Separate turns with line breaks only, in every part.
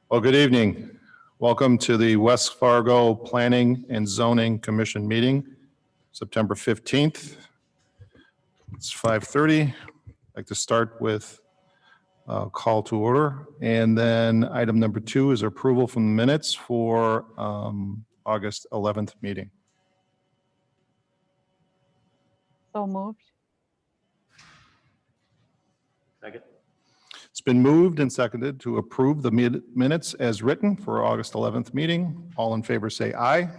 Well, good evening. Welcome to the West Fargo Planning and Zoning Commission meeting, September 15th. It's 5:30. I'd like to start with a call to order. And then item number 2 is approval from the minutes for August 11th meeting.
So moved.
Second.
It's been moved and seconded to approve the minutes as written for August 11th meeting. All in favor say aye.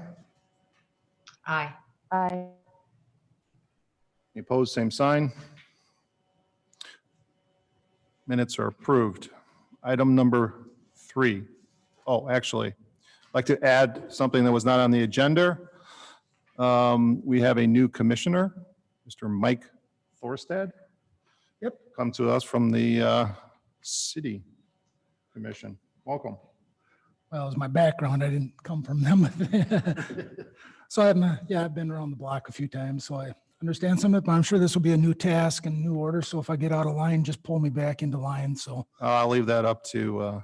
Aye.
Aye.
Any opposed, same sign. Minutes are approved. Item number 3. Oh, actually, I'd like to add something that was not on the agenda. We have a new commissioner, Mr. Mike Thorstad.
Yep.
Come to us from the City Commission. Welcome.
Well, it was my background. I didn't come from them. So I've been around the block a few times, so I understand some of it, but I'm sure this will be a new task and new order. So if I get out of line, just pull me back into line. So
I'll leave that up to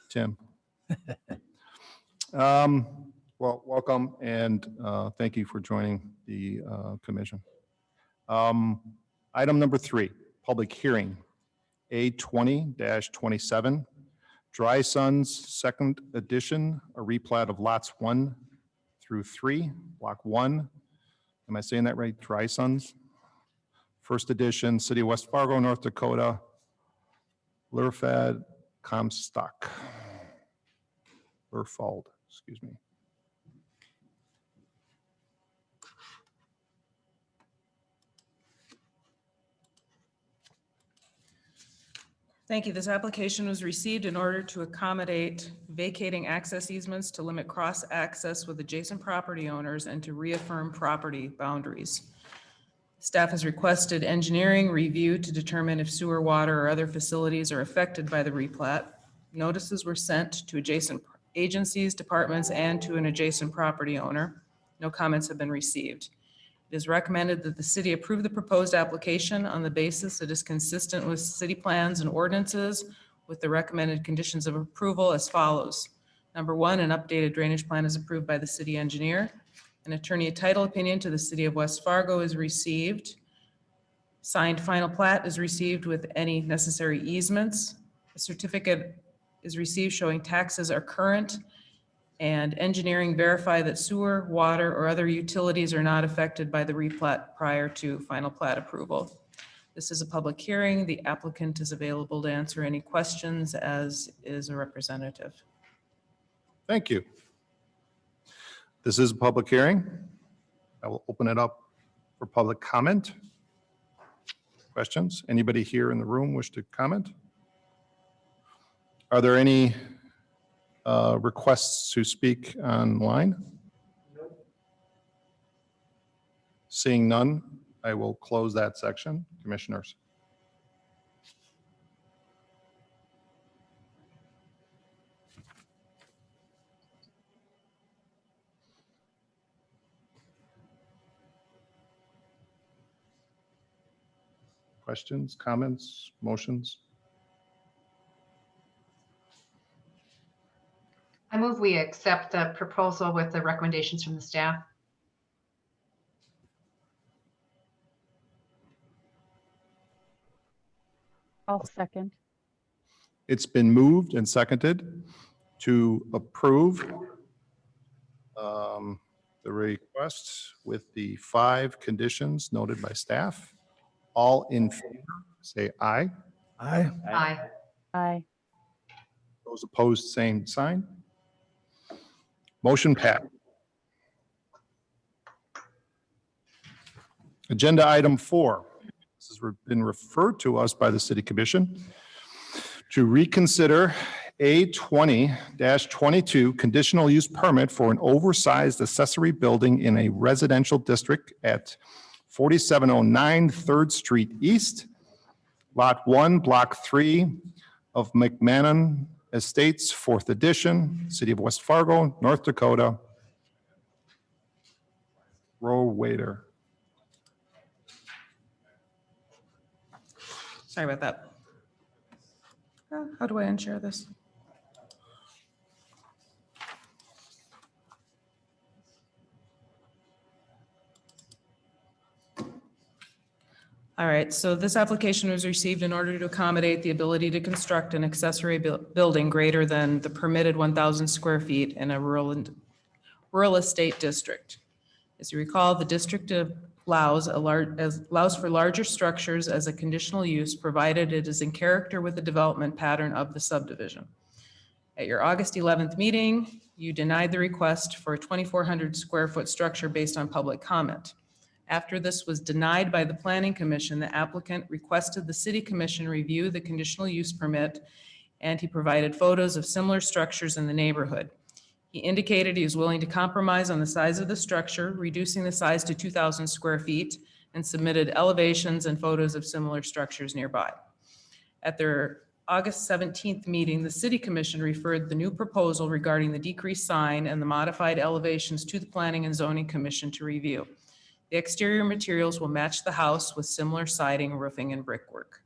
Tim. Well, welcome and thank you for joining the commission. Item number 3, public hearing, A20-27, Dry Sons Second Edition, a replat of lots 1 through 3, block 1. Am I saying that right? Dry Sons? First edition, City of West Fargo, North Dakota, Lurfad Comstock. Lurfald, excuse me.
Thank you. This application was received in order to accommodate vacating access easements to limit cross-access with adjacent property owners and to reaffirm property boundaries. Staff has requested engineering review to determine if sewer, water, or other facilities are affected by the replat. Notices were sent to adjacent agencies, departments, and to an adjacent property owner. No comments have been received. It is recommended that the city approve the proposed application on the basis it is consistent with city plans and ordinances with the recommended conditions of approval as follows. Number 1, an updated drainage plan is approved by the city engineer. An attorney title opinion to the city of West Fargo is received. Signed final plat is received with any necessary easements. A certificate is received showing taxes are current, and engineering verify that sewer, water, or other utilities are not affected by the replat prior to final plat approval. This is a public hearing. The applicant is available to answer any questions, as is a representative.
Thank you. This is a public hearing. I will open it up for public comment. Questions? Anybody here in the room wish to comment? Are there any requests to speak online? Seeing none, I will close that section. Commissioners. Questions, comments, motions?
I move we accept the proposal with the recommendations from the staff.
I'll second.
It's been moved and seconded to approve the request with the 5 conditions noted by staff. All in favor, say aye.
I
Aye.
Aye.
Those opposed, same sign. Motion passed. Agenda item 4. This has been referred to us by the City Commission to reconsider A20-22 conditional use permit for an oversized accessory building in a residential district at 4709 3rd Street East, Lot 1, Block 3 of McMahon Estates, 4th edition, City of West Fargo, North Dakota. Row waiter.
Sorry about that. How do I unshare this? All right, so this application was received in order to accommodate the ability to construct an accessory building greater than the permitted 1,000 square feet in a rural estate district. As you recall, the district allows for larger structures as a conditional use, provided it is in character with the development pattern of the subdivision. At your August 11th meeting, you denied the request for a 2,400 square foot structure based on public comment. After this was denied by the Planning Commission, the applicant requested the City Commission review the conditional use permit, and he provided photos of similar structures in the neighborhood. He indicated he was willing to compromise on the size of the structure, reducing the size to 2,000 square feet, and submitted elevations and photos of similar structures nearby. At their August 17th meeting, the City Commission referred the new proposal regarding the decreased sign and the modified elevations to the Planning and Zoning Commission to review. The exterior materials will match the house with similar siding, roofing, and brickwork.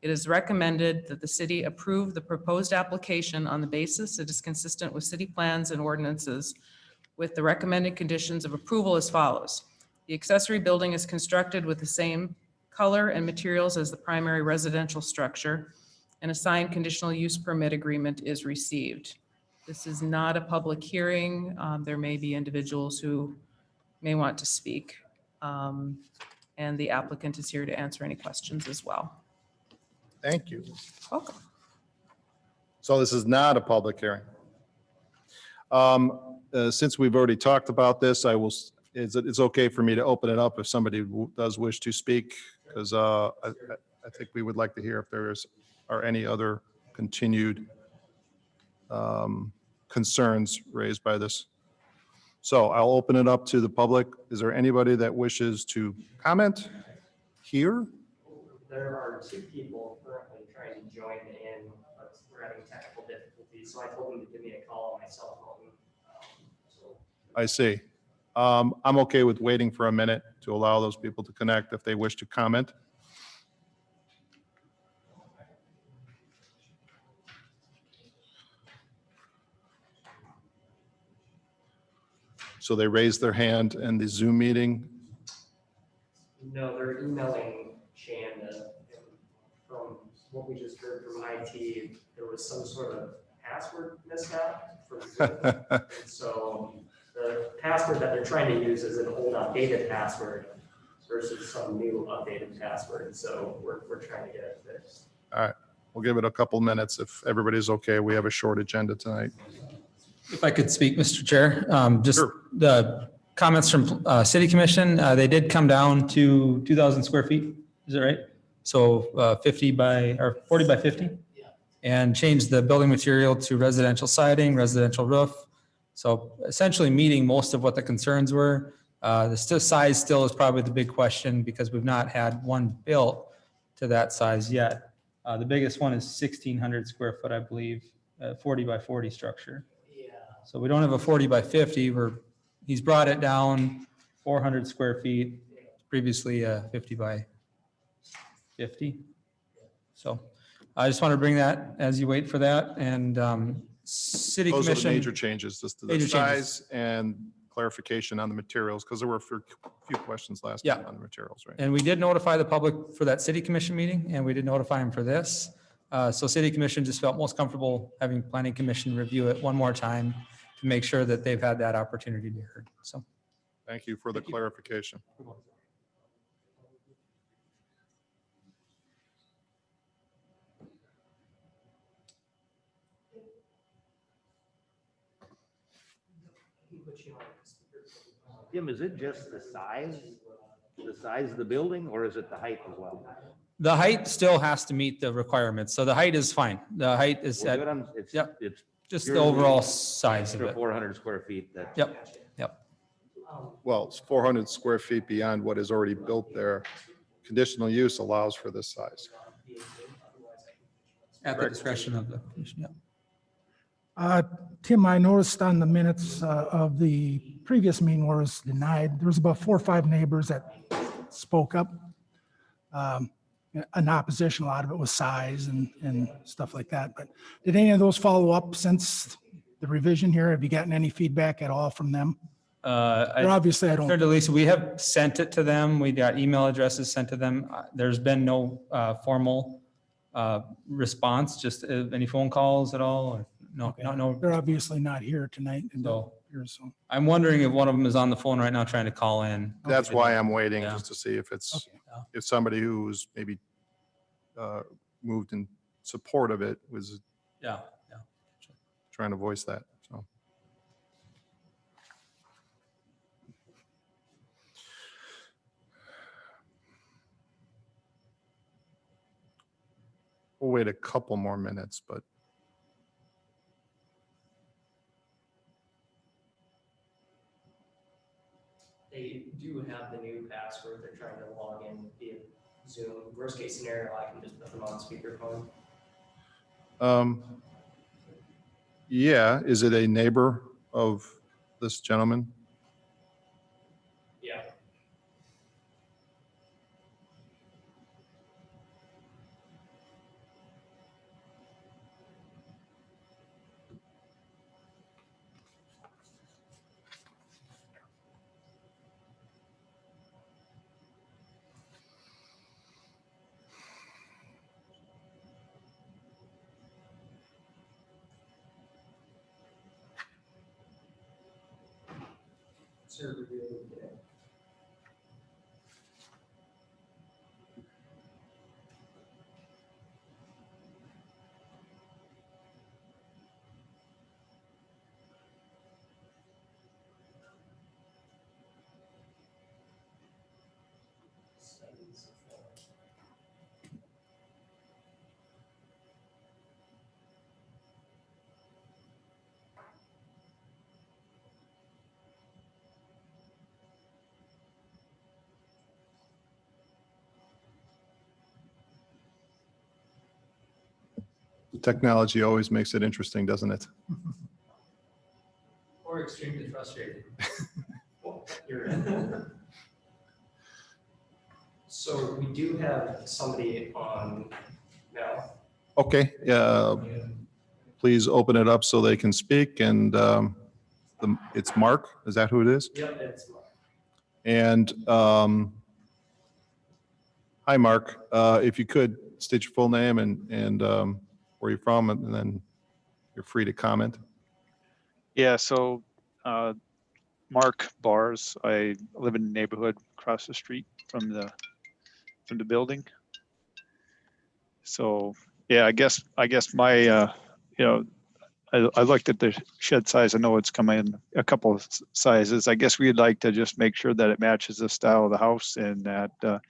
It is recommended that the city approve the proposed application on the basis it is consistent with city plans and ordinances, with the recommended conditions of approval as follows. The accessory building is constructed with the same color and materials as the primary residential structure, and a signed conditional use permit agreement is received. This is not a public hearing. There may be individuals who may want to speak. And the applicant is here to answer any questions as well.
Thank you.
Welcome.
So this is not a public hearing. Since we've already talked about this, it's okay for me to open it up if somebody does wish to speak, because I think we would like to hear if are any other continued concerns raised by this. So I'll open it up to the public. Is there anybody that wishes to comment here?
There are 2 people currently trying to join in, but we're having technical difficulties, so I told them to give me a call on my cell phone.
I see. I'm okay with waiting for a minute to allow those people to connect if they wish to comment. So they raised their hand in the Zoom meeting.
No, they're emailing Shanda. From what we just heard from IT, there was some sort of password mishap for Zoom. And so the password that they're trying to use is an old outdated password versus some new updated password. So we're trying to get it fixed.
All right, we'll give it a couple minutes if everybody's okay. We have a short agenda tonight.
If I could speak, Mr. Chair, just
Sure.
the comments from City Commission, they did come down to 2,000 square feet. Is that right? So 40 by 50? And changed the building material to residential siding, residential roof. So essentially meeting most of what the concerns were. The size still is probably the big question because we've not had one built to that size yet. The biggest one is 1,600 square foot, I believe, 40 by 40 structure. So we don't have a 40 by 50. He's brought it down 400 square feet, previously 50 by 50. So I just want to bring that as you wait for that. And City
Those are the
Commission.
major changes, just the
Major changes.
size and clarification on the materials, because there were a few questions last
Yeah.
time on the materials, right?
And we did notify the public for that City Commission meeting, and we did notify them for this. So City Commission just felt most comfortable having Planning Commission review it one more time to make sure that they've had that opportunity to be heard. So.
Thank you for the clarification.
Jim, is it just the size of the building, or is it the height as well?
The height still has to meet the requirements. So the height is fine. The height is
Well,
at
good, it's
Yep.
it's
just the overall size of
extra
it.
400 square feet that.
Yep, yep.
Well, it's 400 square feet beyond what is already built there. Conditional use allows for this size.
At the discretion of the commission, yep.
Tim, I noticed on the minutes of the previous meeting where it was denied, there was about 4 or 5 neighbors that spoke up in opposition. A lot of it was size and stuff like that. But did any of those follow up since the revision here? Have you gotten any feedback at all from them? Or obviously, I
Sure,
don't,
Lisa, we have sent it to them. We got email addresses sent to them. There's been no formal response, just any phone calls at all? Or no,
Okay.
no.
they're obviously not here tonight.
So
So,
I'm wondering if one of them is on the phone right now trying to call in.
That's why I'm waiting,
Yeah.
just to see if it's,
okay.
if somebody who's maybe moved in support of it was
Yeah, yeah.
trying to voice that, so. We'll wait a couple more minutes, but
They do have the new password. They're trying to log in via Zoom. Worst case scenario, I can just put them on speakerphone.
yeah, is it a neighbor of this gentleman?
Yeah. Server really good.
Technology always makes it interesting, doesn't it?
Or extremely frustrating.
You're in. So we do have somebody on now.
Okay, please open it up so they can speak, and it's Mark, is that who it is?
Yep, it's
And hi, Mark, if you could state your full name and where you're from, and then you're free to comment.
Yeah, so Mark Bars, I live in the neighborhood across the street from the building. So yeah, I guess my I looked at the shed size. I know it's come in a couple of sizes. I guess we'd like to just make sure that it matches the style of the house, and that if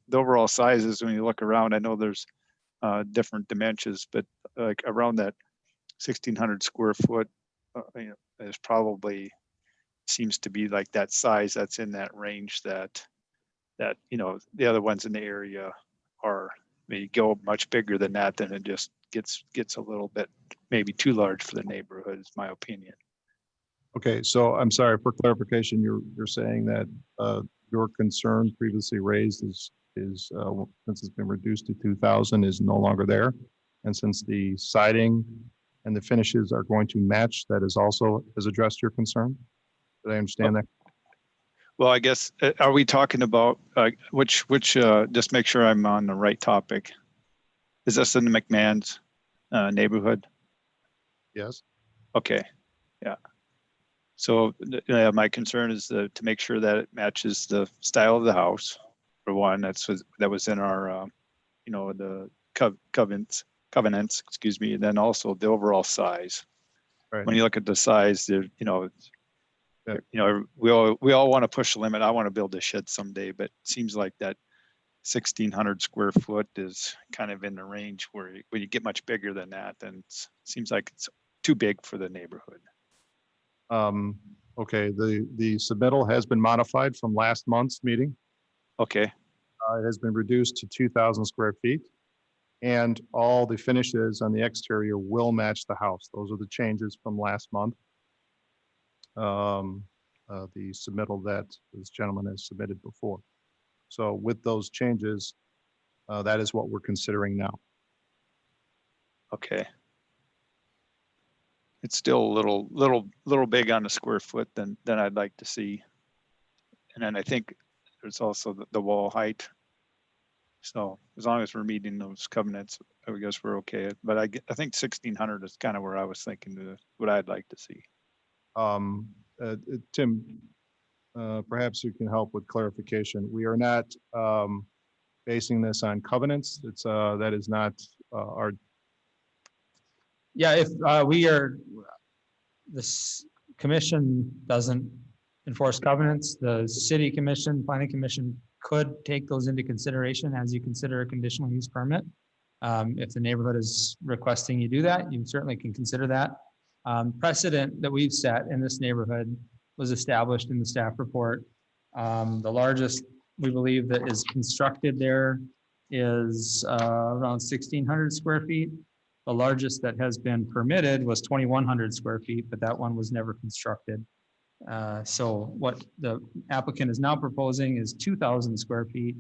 the overall sizes, when you look around, I know there's different dimensions, but like around that 1,600 square foot, is probably seems to be like that size that's in that range that the other ones in the area are. You go much bigger than that, then it just gets a little bit maybe too large for the neighborhood, is my opinion.
Okay, so I'm sorry, for clarification, you're saying that your concern previously raised is since it's been reduced to 2,000 is no longer there, and since the siding and the finishes are going to match, that is also has addressed your concern. Did I understand that?
Well, I guess, are we talking about which just make sure I'm on the right topic. Is this in the McMahon's neighborhood?
Yes.
Okay, yeah. So my concern is to make sure that it matches the style of the house. For one, that was in our, the covenants, excuse me, and then also the overall size.
Right.
When you look at the size, there, we all want to push the limit. I want to build a shed someday, but it seems like that 1,600 square foot is kind of in the range where when you get much bigger than that, then it seems like it's too big for the neighborhood.
Okay, the submittal has been modified from last month's meeting.
Okay,
It has been reduced to 2,000 square feet, and all the finishes on the exterior will match the house. Those are the changes from last month. The submittal that this gentleman has submitted before. So with those changes, that is what we're considering now.
okay. it's still a little big on the square foot than I'd like to see. And then I think there's also the wall height. So as long as we're meeting those covenants, I guess we're okay. But I think 1,600 is kind of where I was thinking what I'd like to see.
Tim, perhaps you can help with clarification. We are not basing this on covenants. It's that is not our.
Yeah, if this commission doesn't enforce covenants, the city commission, planning commission could take those into consideration as you consider a conditional use permit. If the neighborhood is requesting you do that, you certainly can consider that. Precedent that we've set in this neighborhood was established in the staff report. The largest we believe that is constructed there is around 1,600 square feet. The largest that has been permitted was 2,100 square feet, but that one was never constructed. So what the applicant is now proposing is 2,000 square feet.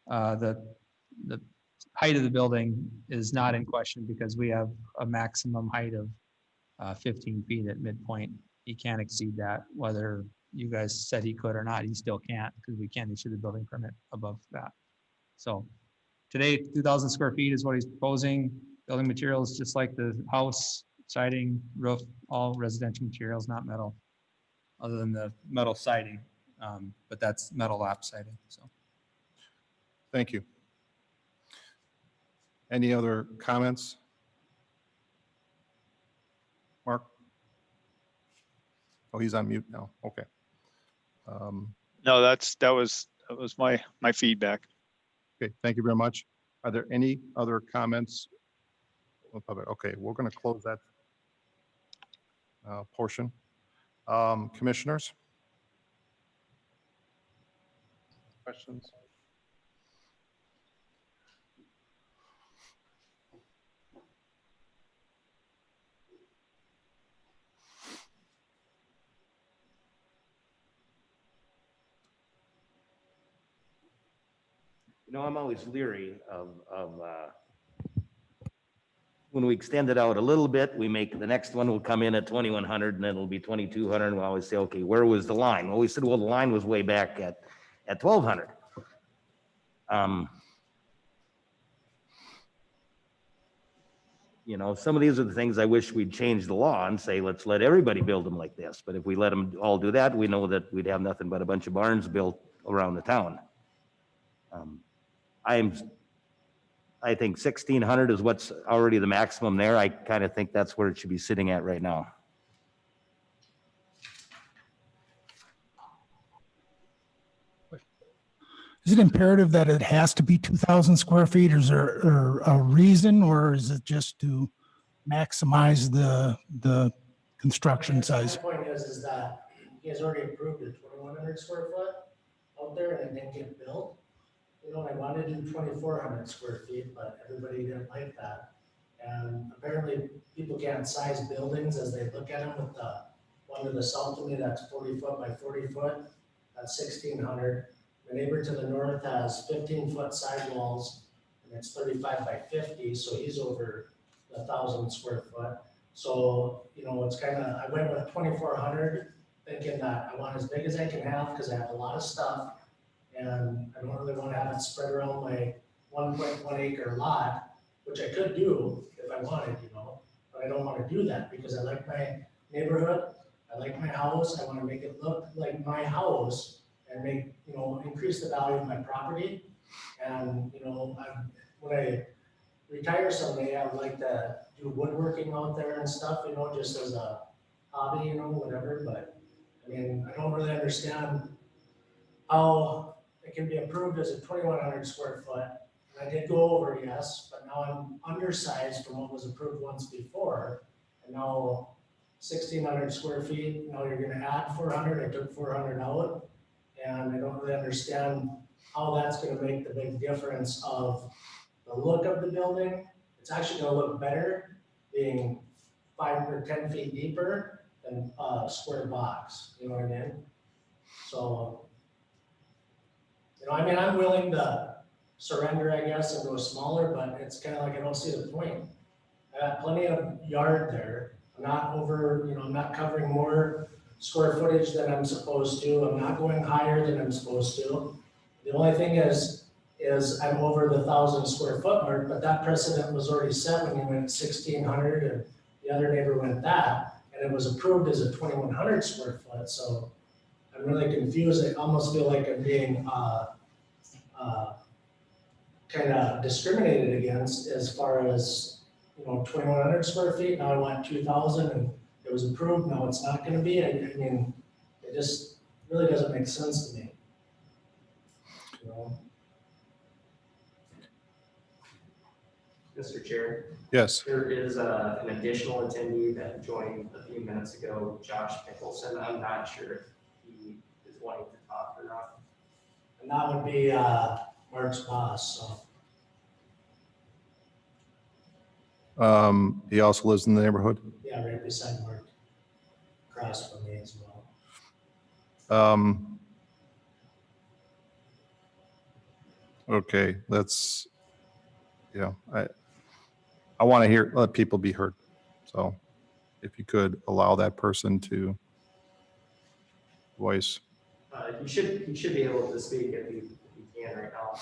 The height of the building is not in question because we have a maximum height of 15 feet at midpoint. He can't exceed that, whether you guys said he could or not, he still can't because we can't issue the building permit above that. So today, 2,000 square feet is what he's proposing. Building materials, just like the house, siding, roof, all residential materials, not metal, other than the metal siding, but that's metal lap siding, so.
Thank you. Any other comments? Mark? Oh, he's on mute now. Okay.
No, that was my feedback.
Okay, thank you very much. Are there any other comments? Okay, we're going to close that portion. Commissioners? Questions?
You know, I'm always leery of when we extend it out a little bit, we make, the next one will come in at 2,100 and then it'll be 2,200. And we'll always say, okay, where was the line? Well, we said, well, the line was way back at 1,200. You know, some of these are the things I wish we'd change the law and say, let's let everybody build them like this. But if we let them all do that, we know that we'd have nothing but a bunch of barns built around the town. I think 1,600 is what's already the maximum there. I kind of think that's where it should be sitting at right now.
Is it imperative that it has to be 2,000 square feet? Or is there a reason, or is it just to maximize the construction size?
My point is that you guys already approved a 2,100 square foot out there and it didn't get built. You know, I wanted to do 2,400 square feet, but everybody didn't like that. And apparently people can't size buildings as they look at them with the one to the south of me, that's 40 foot by 40 foot, that's 1,600. The neighbor to the north has 15-foot sidewalls and it's 35 by 50, so he's over 1,000 square foot. So, you know, it's kind of, I went with 2,400 thinking that I want as big as I can have because I have a lot of stuff. And I don't really want to have it spread around my 1.1 acre lot, which I could do if I wanted, you know, but I don't want to do that because I like my neighborhood. I like my house. I want to make it look like my house and make, you know, increase the value of my property. And, you know, when I retire someday, I would like to do woodworking out there and stuff, you know, just as a hobby, you know, whatever. But I mean, I don't really understand how it can be approved as a 2,100 square foot. And I did go over, yes, but now I'm undersized from what was approved once before. And now 1,600 square feet, now you're gonna add 400, I took 400 out. And I don't really understand how that's gonna make the big difference of the look of the building. It's actually gonna look better being 5 or 10 feet deeper than a square box, you know what I mean? So, you know, I mean, I'm willing to surrender, I guess, and go smaller, but it's kind of like I don't see the point. I got plenty of yard there. I'm not over, I'm not covering more square footage than I'm supposed to. I'm not going higher than I'm supposed to. The only thing is I'm over the 1,000 square foot mark, but that precedent was already set when you went 1,600 and the other neighbor went that, and it was approved as a 2,100 square foot, so I'm really confused. I almost feel like I'm being, kind of discriminated against as far as, 2,100 square feet. Now I want 2,000 and it was approved. Now it's not going to be. I mean, it just really doesn't make sense to me. You know?
Mr. Chair,
Yes.
there is an additional attendee that joined a few minutes ago, Josh Nicholson. I'm not sure if he is wanting to talk or not.
And that would be Mark's boss. So
He also lives in the neighborhood.
yeah, right beside Mark, across from me as well.
Okay, let's, I want to let people be heard. So if you could allow that person to voice.
He should be able to speak if he can right now.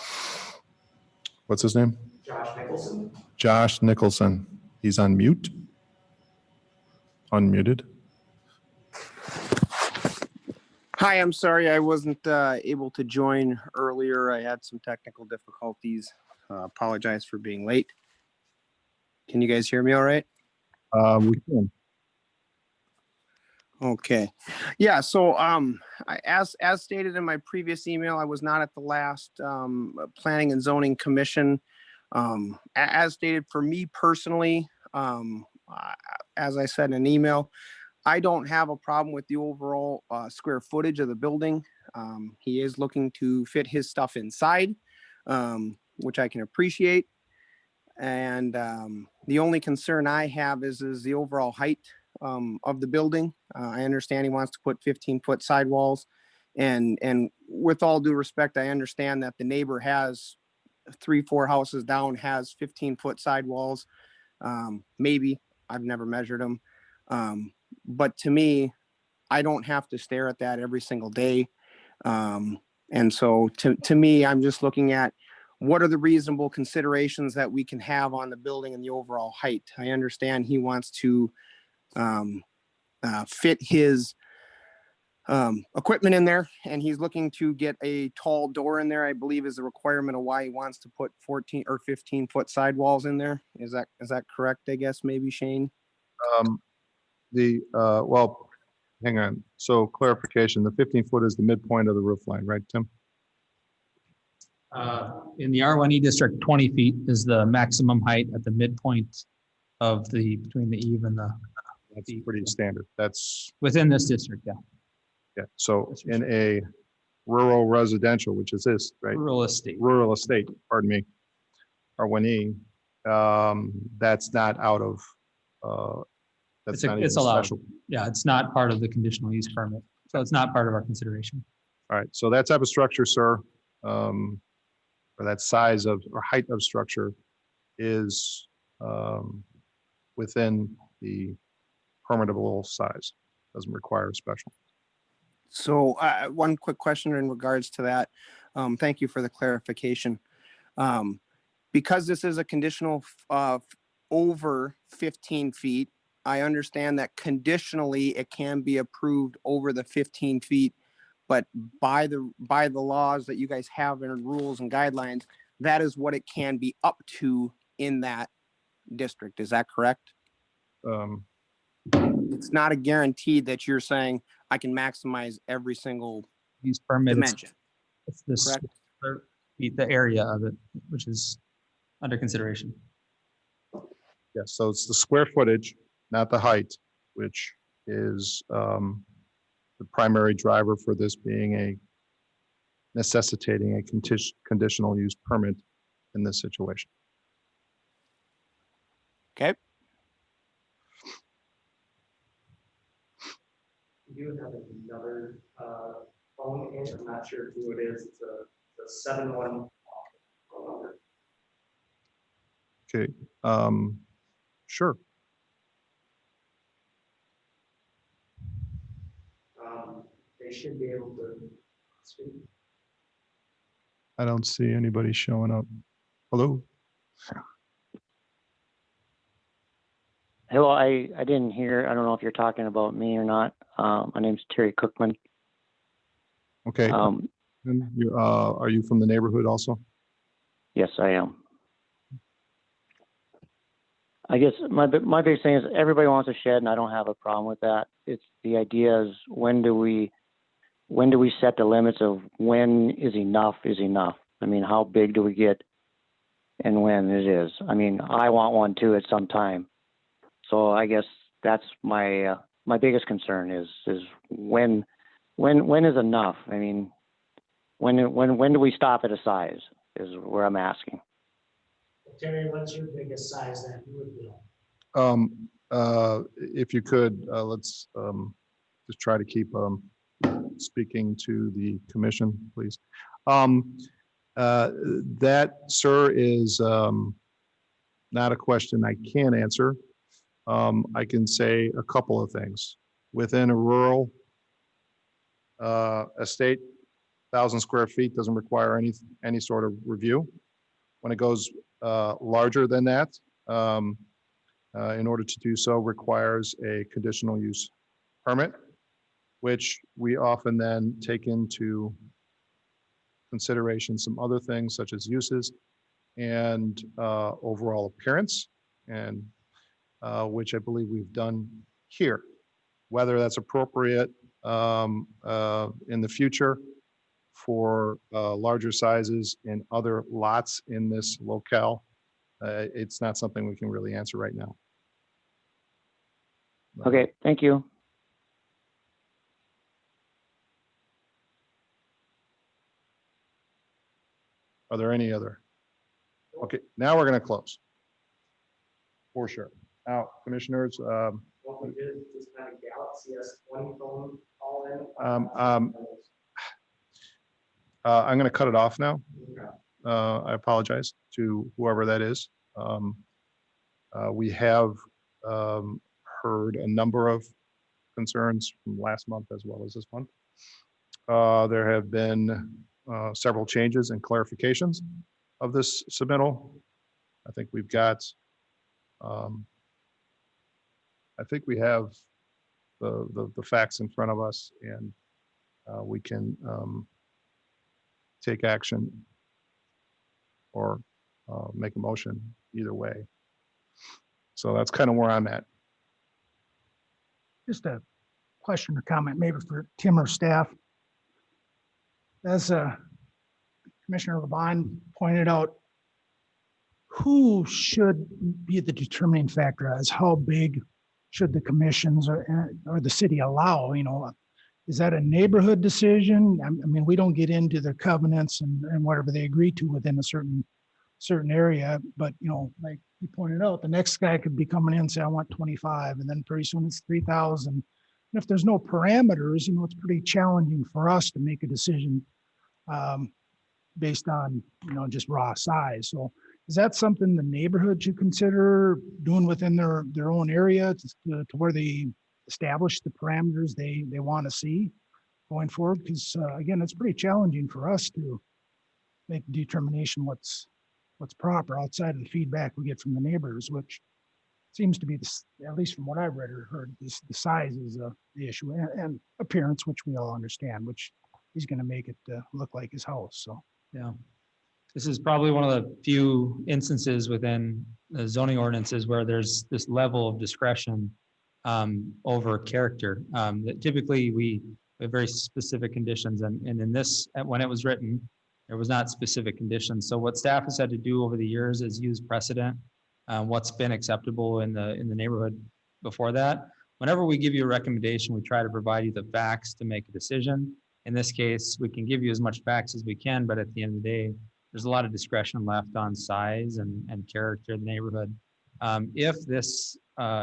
What's his name?
Josh Nicholson.
Josh Nicholson. He's on mute. Unmuted.
Hi, I'm sorry I wasn't able to join earlier. I had some technical difficulties. Apologize for being late. Can you guys hear me all right?
We can.
Okay. Yeah, so as stated in my previous email, I was not at the last Planning and Zoning Commission. As stated, for me personally, as I said in an email, I don't have a problem with the overall square footage of the building. He is looking to fit his stuff inside, which I can appreciate. And the only concern I have is the overall height of the building. I understand he wants to put 15-foot sidewalls. And with all due respect, I understand that the neighbor has 3-4 houses down, has 15-foot sidewalls. Maybe, I've never measured them. But to me, I don't have to stare at that every single day. And so to me, I'm just looking at what are the reasonable considerations that we can have on the building and the overall height. I understand he wants to fit his equipment in there, and he's looking to get a tall door in there, I believe is the requirement of why he wants to put 14 or 15-foot sidewalls in there. Is that correct, I guess, maybe, Shane?
Well, hang on. So clarification, the 15-foot is the midpoint of the roof line, right, Tim?
In the R1E district, 20 feet is the maximum height at the midpoint of between the eave and the.
That's pretty standard. That's,
Within this district, yeah.
yeah. So in a rural residential, which is this, right?
Rural estate.
Rural estate, pardon me, R1E, that's not out of, that's not even
It's allowed.
special.
Yeah, it's not part of the conditional use permit. So it's not part of our consideration.
All right, so that type of structure, sir, or that size of, or height of structure is within the permittable size, doesn't require a special.
So one quick question in regards to that. Thank you for the clarification. Because this is a conditional over 15 feet, I understand that conditionally it can be approved over the 15 feet, but by the laws that you guys have in rules and guidelines, that is what it can be up to in that district. Is that correct? It's not a guarantee that you're saying I can maximize every single
Use permit.
dimension.
It's this,
Correct.
the area of it, which is under consideration.
Yes, so it's the square footage, not the height, which is the primary driver for this being necessitating a conditional use permit in this situation.
Okay.
You do have another phone in, I'm not sure who it is. It's a 7-1 phone number.
Okay, sure.
should be able to speak.
I don't see anybody showing up. Hello?
Hello, I didn't hear, I don't know if you're talking about me or not. My name's Terry Cookman.
Okay. And are you from the neighborhood also?
Yes, I am. I guess my big thing is everybody wants a shed and I don't have a problem with that. It's the idea is when do we set the limits of when is enough is enough? I mean, how big do we get and when it is? I mean, I want one too at some time. So I guess that's my biggest concern is when is enough? I mean, when do we stop at a size is where I'm asking.
Terry, what's your biggest size that you would build?
If you could, let's just try to keep speaking to the commission, please. That, sir, is not a question I can answer. I can say a couple of things. Within a rural estate, 1,000 square feet doesn't require any sort of review. When it goes larger than that, in order to do so requires a conditional use permit, which we often then take into consideration some other things such as uses and overall appearance, and which I believe we've done here. Whether that's appropriate in the future for larger sizes in other lots in this locale, it's not something we can really answer right now.
Okay, thank you.
Are there any other? Okay, now we're going to close. For sure. Now, commissioners,
What we did is just kind of Galaxy S20 phone all in.
I'm going to cut it off now. I apologize to whoever that is. We have heard a number of concerns from last month as well as this month. There have been several changes and clarifications of this submittal. I think we've got, I think we have the facts in front of us, and we can take action or make a motion either way. So that's kind of where I'm at.
Just a question or comment maybe for Tim or staff. As Commissioner Laban pointed out, who should be the determining factor as how big should the commissions or the city allow? You know, is that a neighborhood decision? I mean, we don't get into their covenants and whatever they agree to within a certain area, but you know, like you pointed out, the next guy could be coming in and say, I want 25, and then pretty soon it's 3,000. And if there's no parameters, you know, it's pretty challenging for us to make a decision based on, you know, just raw size. So is that something the neighborhood should consider doing within their own area to where they establish the parameters they want to see going forward? Because again, it's pretty challenging for us to make a determination what's proper outside of the feedback we get from the neighbors, which seems to be, at least from what I've read or heard, the size is the issue, and appearance, which we all understand, which he's going to make it look like his house. So
Yeah. This is probably one of the few instances within the zoning ordinances where there's this level of discretion over character. That typically we have very specific conditions, and in this, when it was written, there was not specific conditions. So what staff has had to do over the years is use precedent, what's been acceptable in the neighborhood before that. Whenever we give you a recommendation, we try to provide you the facts to make a decision. In this case, we can give you as much facts as we can, but at the end of the day, there's a lot of discretion left on size and character of the neighborhood. If this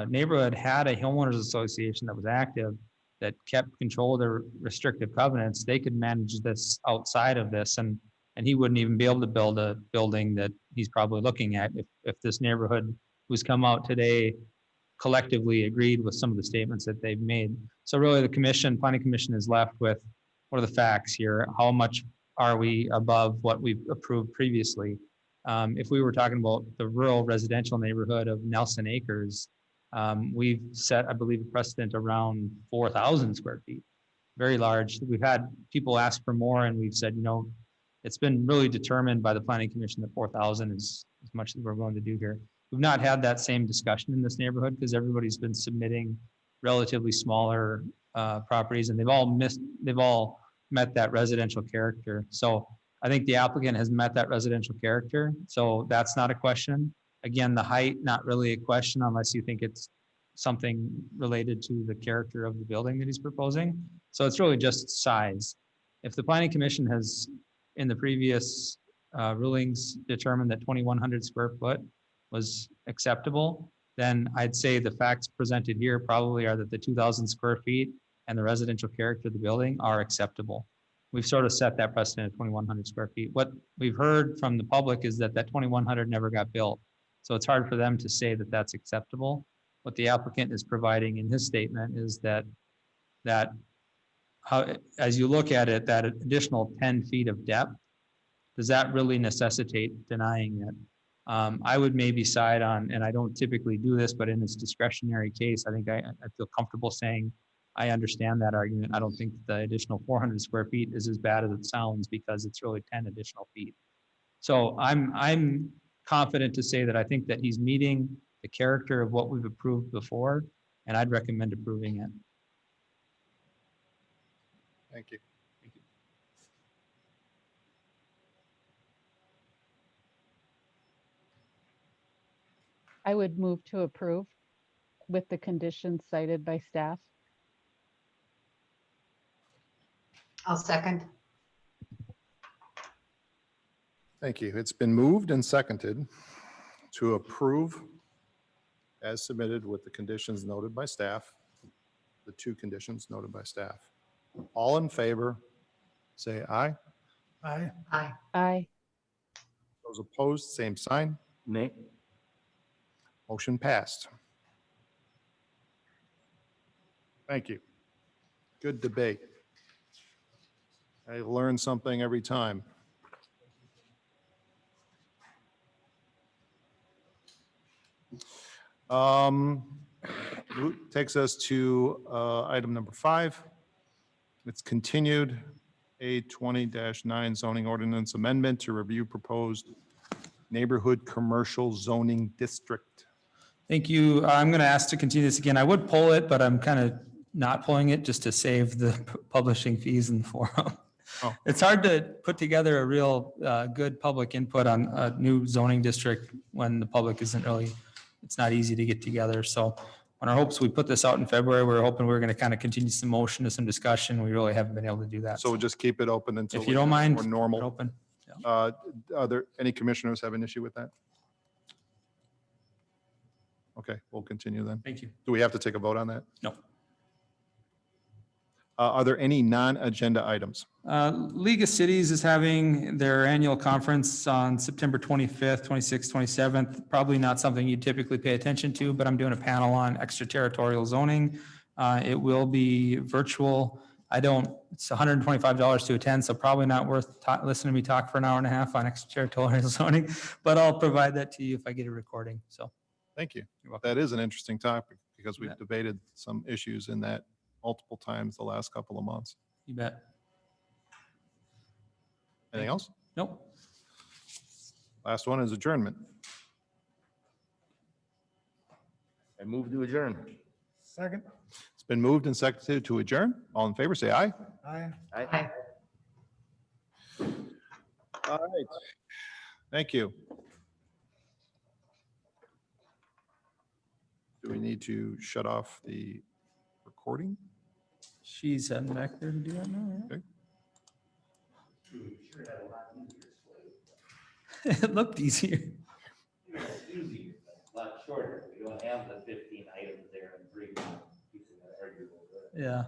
neighborhood had a homeowners association that was active, that kept control of their restrictive covenants, they could manage this outside of this, and he wouldn't even be able to build a building that he's probably looking at if this neighborhood who's come out today collectively agreed with some of the statements that they've made. So really the planning commission is left with what are the facts here? How much are we above what we've approved previously? If we were talking about the rural residential neighborhood of Nelson Acres, we've set, I believe, a precedent around 4,000 square feet. Very large. We've had people ask for more, and we've said, it's been really determined by the planning commission that 4,000 is as much as we're going to do here. We've not had that same discussion in this neighborhood because everybody's been submitting relatively smaller properties, and they've all met that residential character. So I think the applicant has met that residential character. So that's not a question. Again, the height, not really a question unless you think it's something related to the character of the building that he's proposing. So it's really just size. If the planning commission has, in the previous rulings, determined that 2,100 square foot was acceptable, then I'd say the facts presented here probably are that the 2,000 square feet and the residential character of the building are acceptable. We've sort of set that precedent at 2,100 square feet. What we've heard from the public is that 2,100 never got built. So it's hard for them to say that that's acceptable. What the applicant is providing in his statement is that how, as you look at it, that additional 10 feet of depth, does that really necessitate denying it? I would maybe side on, and I don't typically do this, but in this discretionary case, I think I feel comfortable saying I understand that argument. I don't think the additional 400 square feet is as bad as it sounds because it's really 10 additional feet. So I'm confident to say that I think that he's meeting the character of what we've approved before, and I'd recommend approving it.
Thank you.
I would move to approve with the conditions cited by staff.
I'll second.
Thank you. It's been moved and seconded to approve as submitted with the conditions noted by staff, the two conditions noted by staff. All in favor, say aye.
Aye.
Aye.
Aye.
Those opposed, same sign.
Nay.
Motion passed. Thank you. Good debate. I learn something every time. Takes us to item number 5. It's continued A20-9 zoning ordinance amendment to review proposed neighborhood commercial zoning district.
Thank you. I'm going to ask to continue this again. I would pull it, but I'm kind of not pulling it just to save the publishing fees in the forum.
Oh.
It's hard to put together a real good public input on a new zoning district when the public isn't really, it's not easy to get together. So on our hopes, we put this out in February. We were hoping we were going to kind of continue some motion to some discussion. We really haven't been able to do that.
So we'll just keep it open until.
If you don't mind,
More
keep it
normal.
open.
Are there any commissioners have an issue with that? Okay, we'll continue then.
Thank you.
Do we have to take a vote on that?
No.
Are there any non-agenda items?
League of Cities is having their annual conference on September 25th, 26th, 27th. Probably not something you typically pay attention to, but I'm doing a panel on extraterritorial zoning. It will be virtual. It's $125 to attend, so probably not worth listening to me talk for an hour and a half on extraterritorial zoning, but I'll provide that to you if I get a recording. So
Thank you.
you're welcome.
That is an interesting topic because we've debated some issues in that multiple times the last couple of months.
You bet.
Anything else?
Nope.
Last one is adjournment.
I move to adjourn.
Second.
It's been moved and seconded to adjourn. All in favor, say aye.
Aye.
Aye.
All right. Thank you. Do we need to shut off the recording?
She's heading back there to do that now.
Okay.
It looked easier.
Easier, a lot shorter. We don't have the 15 items there and 3 pieces of arguable.
Yeah.